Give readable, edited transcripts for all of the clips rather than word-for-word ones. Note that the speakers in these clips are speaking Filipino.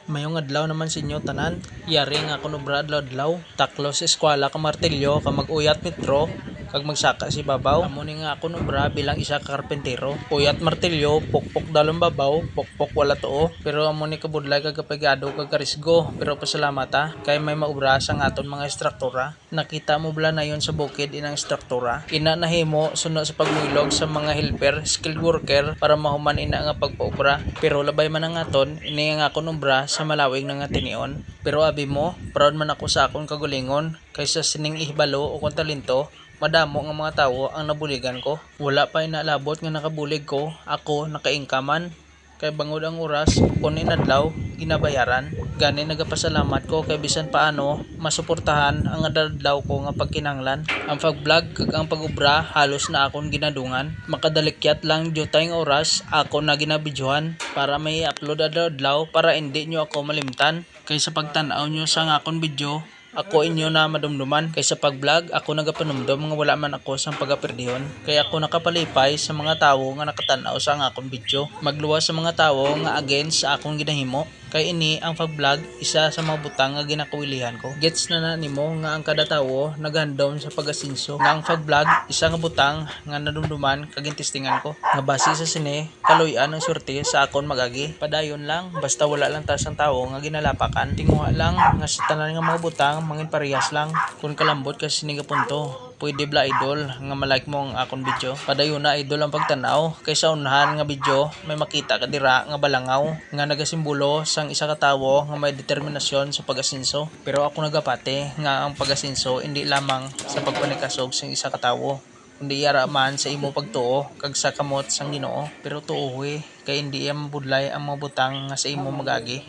Mayong adlaw naman sa inyo tanan. Yari nga ako no brad adlaw. Taklo sa eskwela ka martilyo ka mag-uyat metro kag magsaka si babaw. Amo ni nga ako no bra bilang isa ka karpentero. Uyat martilyo, pokpok dalong babaw, pokpok wala tuo. Pero amo ni kabudlay kag kapagado kag karisgo. Pero pasalamat ha, kay may maubra sa aton mga istruktura. Nakita mo bala na yon sa bukid inang istruktura. Ina nahimo sunod sa pagmuilog sa mga helper, skilled worker para mahuman ina nga pagpaubra. Pero labay man ang aton, ini nga ako no bra sa malawig na nga tinion. Pero abi mo, proud man ako sa akong kagulingon kaysa sining ihibalo o kung talento. Madamo nga mga tawo ang nabuligan ko. Wala pa inaalabot nga nakabulig ko, ako nakaingkaman. Kay bangod ang oras, kung inadlaw, ginabayaran. Gani nagapasalamat ko kay bisan paano masuportahan ang adlaw ko nga pagkinanglan. Ang pag-vlog kag ang pag-ubra halos na akong ginadungan. Makadalikyat lang jutay nga oras ako na ginabidyohan para may upload adlaw para hindi nyo ako malimtan. Kaysa pagtanaw nyo sa akong video, ako inyo na madumduman. Kaysa pag-vlog, ako nagapanumdum nga wala man ako sa pagaperdihon. Kaya ako nakapalipay sa mga tawo nga nakatanaw sa akong video. Magluwas sa mga tawo nga against sa akong ginahimo. Kay ini ang pag-vlog isa sa mga butang nga ginakawilihan ko. Gets na nimo nga ang kada tawo naghandom sa pag-asinso. Nga ang pag-vlog isa nga butang nga nadumduman kag testingan ko. Nga base sa sine kaluyan ang sorte sa akon magagi. Padayon lang basta wala lang tas ang tawo nga ginalapakan. Tinguha lang nga sa tanan nga mga butang mangin parehas lang. Kung kalambot kasi sini nga punto. Pwede bla idol nga malike mo ang akong video. Padayon na idol ang pagtanaw kay sa unahan nga video may makita ka dira nga balangaw nga nagasimbolo sang isa ka tawo nga may determinasyon sa pag-asinso. Pero ako nagapate nga ang pag-asinso hindi lamang sa pagpanikasog sang isa ka tawo kundi yara man sa imo pagtuo kag sa kamot sang Ginoo. Pero tuo kay hindi yan mabudlay ang mga butang nga sa imo magagi.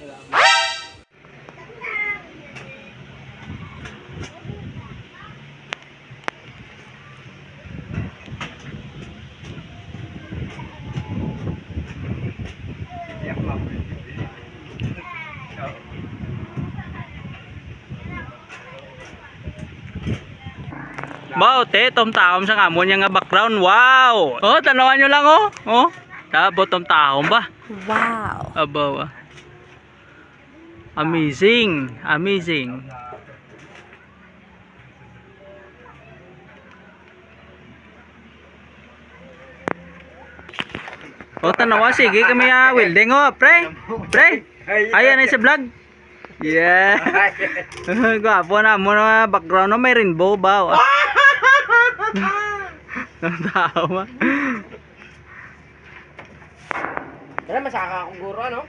Wow, te, tom-tahom sa ngamon niya nga background. Wow! Oh, tanawan nyo lang, oh. Oh, tabo tom-tahom ba? Wow. Abaw, ah. Amazing. Amazing. Oh, tanawa, sige kami welding, oh, pre. Pre, ayan ay sa vlog. Yeah. Gwapo na mo na background no may rainbow ba? Tama. Kaya masaka akong guro ano?